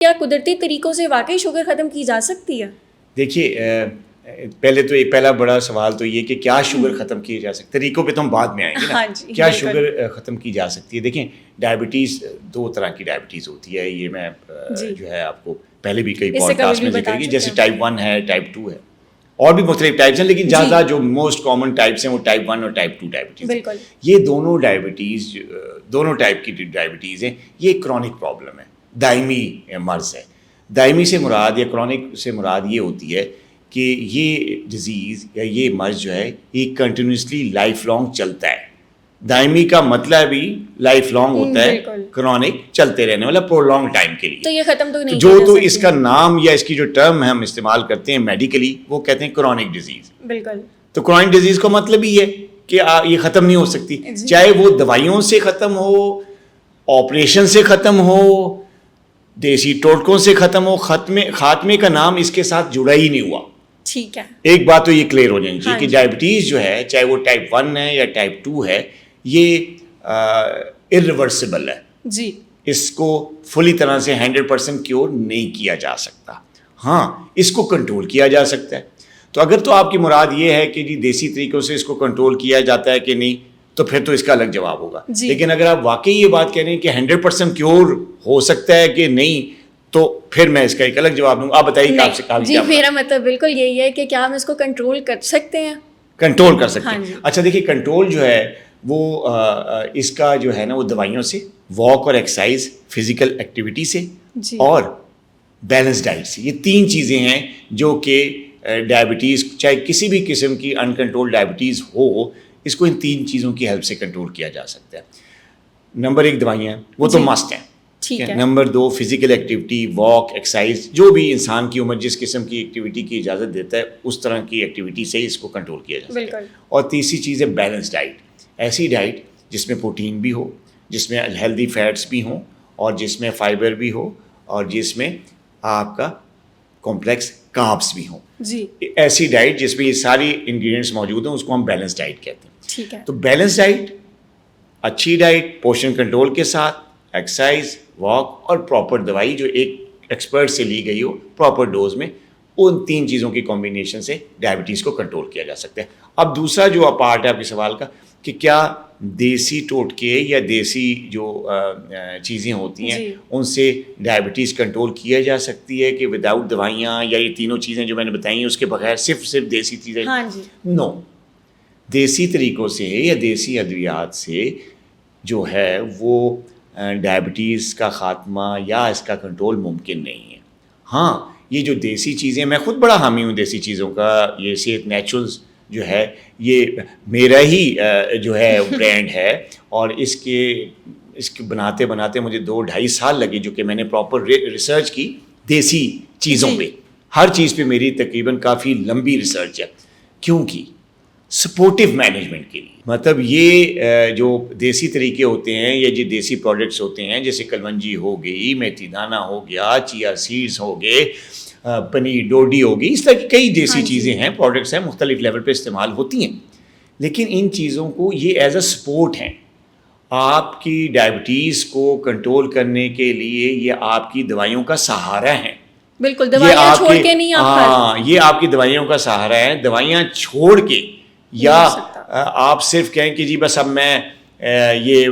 کیا قدرتی طریقوں سے واقعی شوگر ختم کی جا سکتی ہے؟ دیکھیے پہلا بڑا سوال تو یہ کہ کیا شوگر ختم کی جا سکتی ہے. طریقوں پہ تو ہم بعد میں آئیں گے نا. کیا شوگر ختم کی جا سکتی ہے؟ دیکھیں ڈائبٹیز 2 طرح کی ڈائبٹیز ہوتی ہے. یہ میں جو ہے آپ کو پہلے بھی کئی پوڈ کاسٹ میں ذکر کی, جیسے ٹائپ 1 ہے, ٹائپ 2 ہے, اور بھی مختلف ٹائپس ہیں, لیکن زیادہ جو موسٹ کامن ٹائپس ہیں وہ ٹائپ 1 اور ٹائپ 2 ڈائبٹیز ہیں. یہ دونوں ٹائپ کی ڈائبٹیز ہیں. یہ کرونک پرابلم ہے, دائمی مرض ہے. دائمی سے مراد یا کرونک سے مراد یہ ہوتی ہے کہ یہ ڈیزیز یا یہ مرض جو ہے یہ کنٹینیوسلی لائف لانگ چلتا ہے. دائمی کا مطلب ہی لائف لانگ ہوتا ہے, کرونک چلتے رہنے والا پرولونگ ٹائم کے لیے. تو یہ ختم تو نہیں تو اس کا نام یا اس کی جو ٹرم ہم استعمال کرتے ہیں میڈیکلی وہ کہتے ہیں کرونک ڈیزیز. بالکل. تو کرونک ڈیزیز کا مطلب ہی ہے کہ یہ ختم نہیں ہو سکتی, چاہے وہ دوائیوں سے ختم ہو, آپریشن سے ختم ہو, دیسی ٹوٹکوں سے ختم ہو. خاتمے کا نام اس کے ساتھ جڑا ہی نہیں ہوا. ٹھیک ہے, ایک بات تو یہ کلیئر ہو جانی چاہیے کہ ڈائبٹیز جو ہے چاہے وہ ٹائپ 1 ہے یا ٹائپ 2 ہے, یہ irreversible ہے. جی, اس کو فلی طرح سے 100% کیور نہیں کیا جا سکتا. ہاں اس کو کنٹرول کیا جا سکتا ہے. تو اگر تو آپ کی مراد یہ ہے کہ جی دیسی طریقوں سے اس کو کنٹرول کیا جاتا ہے کہ نہیں, تو پھر تو اس کا الگ جواب ہوگا. لیکن اگر آپ واقعی یہ بات کہہ رہے ہیں کہ 100% کیور ہو سکتا ہے کہ نہیں, تو پھر میں اس کا ایک الگ جواب دوں گا. آپ بتائیے کہ آپ سے کہا. جی میرا مطلب بالکل یہی ہے کہ کیا ہم اس کو کنٹرول کر سکتے ہیں؟ کنٹرول کر سکتے ہیں. اچھا دیکھیے کنٹرول جو ہے وہ اس کا جو ہے نا وہ دوائیوں سے, واک اور ایکسرسائز, فزیکل ایکٹیویٹی سے, اور بیلنس ڈائٹ سے. یہ 3 چیزیں ہیں جو کہ ڈائبٹیز چاہے کسی بھی قسم کی انکنٹرول ڈائبٹیز ہو, اس کو ان 3 چیزوں کی ہیلپ سے کنٹرول کیا جا سکتا ہے. نمبر 1 دوائیاں, وہ تو مسٹ ہیں. Number 2 physical activity, walk, exercise, جو بھی انسان کی عمر جس قسم کی ایکٹیویٹی کی اجازت دیتا ہے اس طرح کی ایکٹیویٹی سے اس کو کنٹرول کیا جا سکتا ہے. اور تیسری چیز ہے بیلنس ڈائٹ. ایسی ڈائٹ جس میں پروٹین بھی ہو, جس میں ہیلدی فیٹس بھی ہوں, اور جس میں فائبر بھی ہو, اور جس میں آپ کا کمپلیکس کاربس بھی ہوں. جی, ایسی ڈائٹ جس میں یہ ساری انگریڈینٹس موجود ہیں اس کو ہم بیلنس ڈائٹ کہتے ہیں. ٹھیک ہے. تو بیلنس ڈائٹ, اچھی ڈائٹ پورشن کنٹرول کے ساتھ, ایکسرسائز, واک اور پراپر دوائی جو ایک ایکسپرٹ سے لی گئی ہو پراپر ڈوز میں, ان 3 چیزوں کی کمبینیشن سے ڈائبٹیز کو کنٹرول کیا جا سکتا ہے. اب دوسرا جو پارٹ ہے آپ کے سوال کا کہ کیا دیسی ٹوٹکے یا دیسی جو چیزیں ہوتی ہیں ان سے ڈائبٹیز کنٹرول کیا جا سکتی ہے کہ وداؤٹ دوائیاں, یا یہ تینوں چیزیں جو میں نے بتائی ہیں اس کے بغیر صرف دیسی چیزیں؟ نو. دیسی طریقوں سے یا دیسی ادویات سے جو ہے وہ ڈائبٹیز کا خاتمہ یا اس کا کنٹرول ممکن نہیں ہے. ہاں یہ جو دیسی چیزیں, میں خود بڑا حامی ہوں دیسی چیزوں کا. یہ صحت نیچرلز جو ہے یہ میرا ہی جو ہے برانڈ ہے, اور اس کے بناتے مجھے 2-2.5 سال لگے, جو کہ میں نے پراپر ریسرچ کی دیسی چیزوں پہ. ہر چیز پہ میری تقریباً کافی لمبی ریسرچ ہے. کیوں کی؟ سپورٹیو مینجمنٹ کے لیے. مطلب یہ جو دیسی طریقے ہوتے ہیں یا جو دیسی پروڈکٹس ہوتے ہیں, جیسے کلونجی ہو گئی, میتھی دانہ ہو گیا, چیا سیڈز ہو گئے, پنیر ڈوڈی ہوگی, اس طرح کی کئی دیسی چیزیں ہیں, پروڈکٹس ہیں, مختلف لیول پہ استعمال ہوتی ہیں. لیکن ان چیزوں کو یہ ایز اے سپورٹ ہیں. آپ کی ڈائبٹیز کو کنٹرول کرنے کے لیے یہ آپ کی دوائیوں کا سہارا ہیں. بالکل, دوائیاں چھوڑ کے نہیں. ہاں یہ آپ کی دوائیوں کا سہارا ہے. دوائیاں چھوڑ کے یا آپ صرف کہیں کہ جی بس اب میں یہ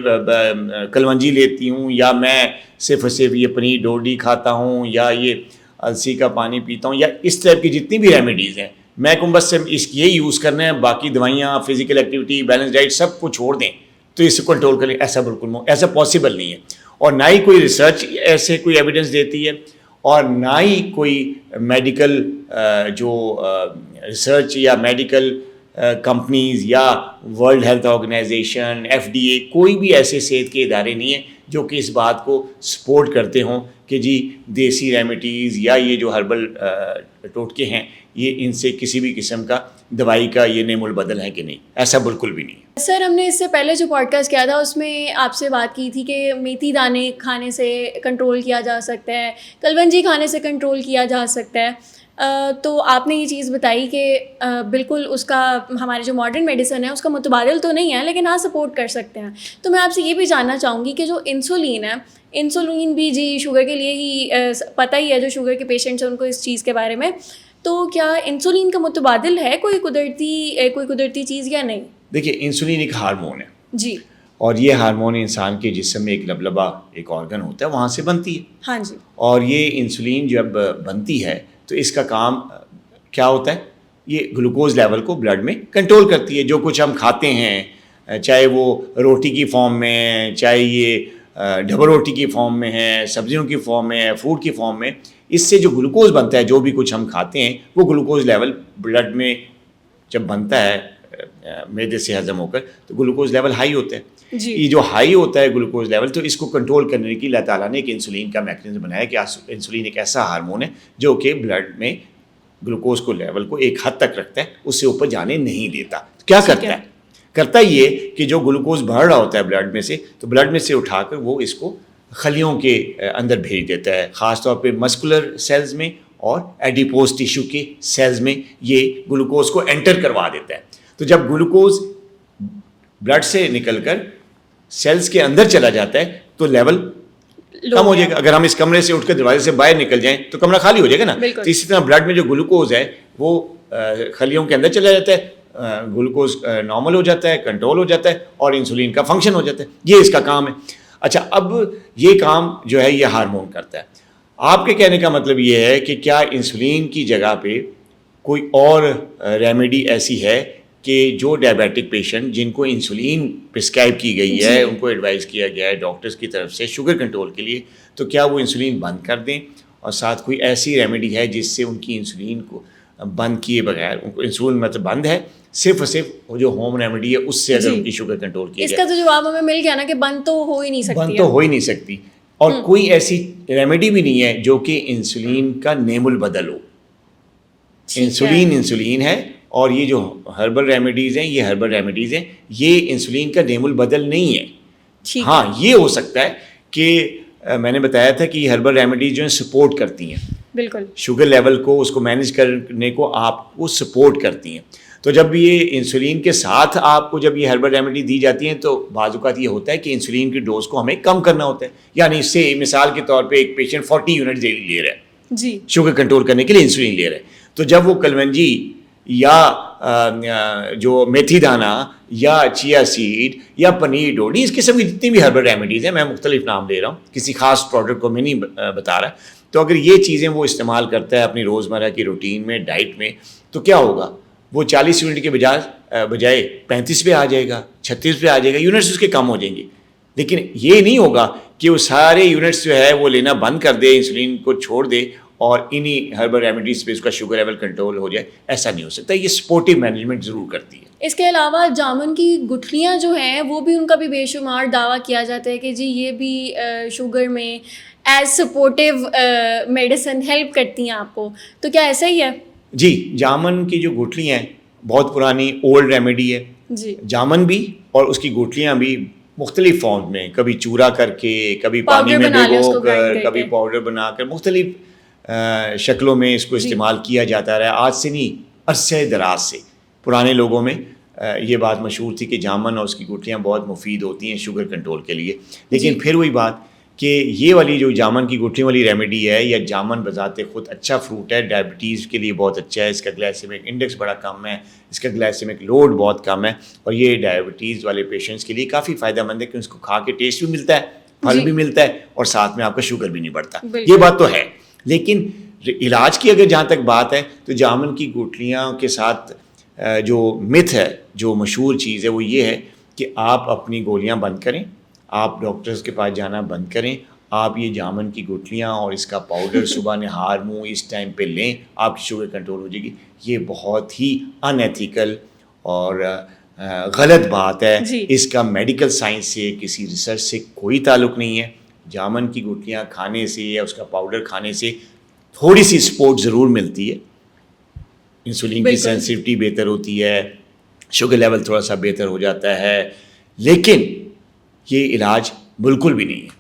کلونجی لیتی ہوں, یا میں صرف یہ پنیر ڈوڈی کھاتا ہوں, یا یہ السی کا پانی پیتا ہوں, یا اس ٹائپ کی جتنی بھی ریمیڈیز ہیں میں کہوں بس یہ یوز کرنا ہے, باقی دوائیاں, فزیکل ایکٹیویٹی, بیلنس ڈائٹ سب کو چھوڑ دیں تو اس کو کنٹرول کریں. ایسا بالکل ایسا پاسبل نہیں ہے, اور نہ ہی کوئی ریسرچ ایسے کوئی ایویڈنس دیتی ہے, اور نہ ہی کوئی میڈیکل جو ریسرچ یا میڈیکل کمپنیز یا ورلڈ ہیلتھ آرگنائزیشن, FDA, کوئی بھی ایسے صحت کے ادارے نہیں ہیں جو کہ اس بات کو سپورٹ کرتے ہوں کہ جی دیسی ریمیڈیز یا یہ جو ہربل ٹوٹکے ہیں یہ ان سے کسی بھی قسم کا دوائی کا یہ نعم البدل ہے کہ نہیں. ایسا بالکل بھی نہیں ہے. سر ہم نے اس سے پہلے جو پوڈ کاسٹ کیا تھا اس میں آپ سے بات کی تھی کہ میتھی دانے کھانے سے کنٹرول کیا جا سکتا ہے, کلونجی کھانے سے کنٹرول کیا جا سکتا ہے. تو آپ نے یہ چیز بتائی کہ بالکل اس کا ہمارے جو ماڈرن میڈیسن ہے اس کا متبادل تو نہیں ہے لیکن ہاں سپورٹ کر سکتے ہیں. تو میں آپ سے یہ بھی جاننا چاہوں گی کہ جو انسولین ہے, انسولین بھی جی شوگر کے لیے ہی پتہ ہی ہے, جو شوگر کے پیشنٹس ہیں ان کو اس چیز کے بارے میں, تو کیا انسولین کا متبادل ہے کوئی قدرتی چیز یا نہیں؟ دیکھیے انسولین ایک ہارمون ہے جی, اور یہ ہارمون انسان کے جسم میں ایک لبلبا ایک آرگن ہوتا ہے, وہاں سے بنتی ہے. ہاں جی. اور یہ انسولین جب بنتی ہے تو اس کا کام کیا ہوتا ہے, یہ گلوکوز لیول کو بلڈ میں کنٹرول کرتی ہے. جو کچھ ہم کھاتے ہیں, چاہے وہ روٹی کی فارم میں ہے, چاہے یہ ڈبل روٹی کی فارم میں ہے, سبزیوں کی فارم میں ہے, فروٹ کی فارم میں, اس سے جو گلوکوز بنتا ہے, جو بھی کچھ ہم کھاتے ہیں وہ گلوکوز لیول بلڈ میں جب بنتا ہے معدے سے ہضم ہو کر تو گلوکوز لیول ہائی ہوتا ہے. یہ جو ہائی ہوتا ہے گلوکوز لیول, تو اس کو کنٹرول کرنے کی اللہ تعالیٰ نے ایک انسولین کا میکینزم بنایا کہ انسولین ایک ایسا ہارمون ہے جو کہ بلڈ میں گلوکوز کو لیول کو ایک حد تک رکھتا ہے, اس سے اوپر جانے نہیں دیتا. کیا کرتا ہے, کرتا یہ کہ جو گلوکوز بڑھ رہا ہوتا ہے بلڈ میں سے, تو بلڈ میں سے اٹھا کر وہ اس کو خلیوں کے اندر بھیج دیتا ہے, خاص طور پہ مسکولر سیلز میں اور ایڈیپوز ٹیشو کے سیلز میں یہ گلوکوز کو انٹر کروا دیتا ہے. تو جب گلوکوز بلڈ سے نکل کر سیلز کے اندر چلا جاتا ہے تو لیول کم ہو جائے گا. اگر ہم اس کمرے سے اٹھ کر دروازے سے باہر نکل جائیں تو کمرہ خالی ہو جائے گا نا. تو اسی طرح بلڈ میں جو گلوکوز ہے وہ خلیوں کے اندر چلا جاتا ہے, گلوکوز نارمل ہو جاتا ہے, کنٹرول ہو جاتا ہے, اور انسولین کا فنکشن ہو جاتا ہے. یہ اس کا کام ہے. اچھا, اب یہ کام جو ہے یہ ہارمون کرتا ہے. آپ کے کہنے کا مطلب یہ ہے کہ کیا انسولین کی جگہ پہ کوئی اور ریمیڈی ایسی ہے کہ جو ڈائبیٹک پیشنٹ جن کو انسولین پرسکرائب کی گئی ہے, ان کو ایڈوائز کیا گیا ہے ڈاکٹرز کی طرف سے شوگر کنٹرول کے لیے, تو کیا وہ انسولین بند کر دیں, اور ساتھ کوئی ایسی ریمیڈی ہے جس سے ان کی انسولین کو بند کیے بغیر, ان کو انسولین مطلب بند ہے, صرف اور صرف جو ہوم ریمیڈی ہے اس سے اگر ان کی شوگر کنٹرول کی جائے. اس کا تو جواب ہمیں مل گیا نا کہ بند تو ہو ہی نہیں سکتی, بند تو ہو ہی نہیں سکتی, اور کوئی ایسی ریمیڈی بھی نہیں ہے جو کہ انسولین کا نیم البدل ہو. انسولین ہے, اور یہ جو ہربل ریمیڈیز ہیں یہ ہربل ریمیڈیز ہیں, یہ انسولین کا نیم البدل نہیں ہے. ہاں یہ ہو سکتا ہے کہ میں نے بتایا تھا کہ یہ ہربل ریمیڈیز جو ہیں سپورٹ کرتی ہیں, بالکل شوگر لیول کو اس کو مینیج کرنے کو آپ کو سپورٹ کرتی ہیں. تو جب یہ انسولین کے ساتھ آپ کو جب یہ ہربل ریمیڈی دی جاتی ہیں تو بعض اوقات یہ ہوتا ہے کہ انسولین کی ڈوز کو ہمیں کم کرنا ہوتا ہے. یعنی اس سے مثال کے طور پہ ایک پیشنٹ 40 یونٹ لے رہا ہے جی شوگر کنٹرول کرنے کے لیے انسولین لے رہا ہے, تو جب وہ کلونجی یا جو میتھی دانہ یا چیا سیڈ یا پنیر ڈوڈی, اس قسم کی جتنی بھی ہربل ریمیڈیز ہیں, میں مختلف نام لے رہا ہوں, کسی خاص پروڈکٹ کو میں نہیں بتا رہا, تو اگر یہ چیزیں وہ استعمال کرتا ہے اپنی روزمرہ کی روٹین میں, ڈائٹ میں, تو کیا ہوگا, وہ 40 یونٹ کے بجائے 35 پہ آ جائے گا, 36 پہ آ جائے گا, یونٹس اس کے کم ہو جائیں گے. لیکن یہ نہیں ہوگا کہ وہ سارے یونٹس جو ہے وہ لینا بند کر دے, انسولین کو چھوڑ دے, اور انہی ہربل ریمیڈیز پہ اس کا شوگر لیول کنٹرول ہو جائے. ایسا نہیں ہو سکتا. یہ سپورٹیو مینجمنٹ ضرور کرتی ہے. اس کے علاوہ جامن کی گٹھلیاں جو ہیں وہ بھی ان کا بھی بے شمار دعویٰ کیا جاتا ہے کہ جی یہ بھی شوگر میں ایز سپورٹیو میڈیسن ہیلپ کرتی ہیں آپ کو, تو کیا ایسا ہی ہے؟ جی, جامن کی جو گٹھلیاں ہیں بہت پرانی اولڈ ریمیڈی ہے جی. جامن بھی اور اس کی گٹھلیاں بھی مختلف فارم میں, کبھی چورا کر کے, کبھی پانی میں بھگو کر, کبھی پاؤڈر بنا کر, مختلف شکلوں میں اس کو استعمال کیا جاتا رہا. آج سے نہیں, عرصے دراز سے پرانے لوگوں میں یہ بات مشہور تھی کہ جامن اور اس کی گٹھلیاں بہت مفید ہوتی ہیں شوگر کنٹرول کے لیے. لیکن پھر وہی بات کہ یہ والی جو جامن کی گٹھلیوں والی ریمیڈی ہے, یا جامن بذات خود اچھا فروٹ ہے, ڈائبٹیز کے لیے بہت اچھا ہے, اس کا گلائسیمک انڈیکس بڑا کم ہے, اس کا گلائسیمک لوڈ بہت کم ہے, اور یہ ڈائبٹیز والے پیشنٹس کے لیے کافی فائدہ مند ہے کہ اس کو کھا کے ٹیسٹ بھی ملتا ہے, پھل بھی ملتا ہے, اور ساتھ میں آپ کا شوگر بھی نہیں بڑھتا. یہ بات تو ہے. لیکن علاج کی اگر جہاں تک بات ہے تو جامن کی گٹھلیاں کے ساتھ جو متھ ہے, جو مشہور چیز ہے, وہ یہ ہے کہ آپ اپنی گولیاں بند کریں, آپ ڈاکٹرز کے پاس جانا بند کریں, آپ یہ جامن کی گٹھلیاں اور اس کا پاؤڈر صبح نہار منہ اس ٹائم پہ لیں, آپ کی شوگر کنٹرول ہو جائے گی. یہ بہت ہی ان ایتھیکل اور غلط بات ہے. اس کا میڈیکل سائنس سے, کسی ریسرچ سے کوئی تعلق نہیں ہے. جامن کی گٹھلیاں کھانے سے یا اس کا پاؤڈر کھانے سے تھوڑی سی سپورٹ ضرور ملتی ہے, انسولین کی سینسٹیوٹی بہتر ہوتی ہے, شوگر لیول تھوڑا سا بہتر ہو جاتا ہے, لیکن یہ علاج بالکل بھی نہیں ہے.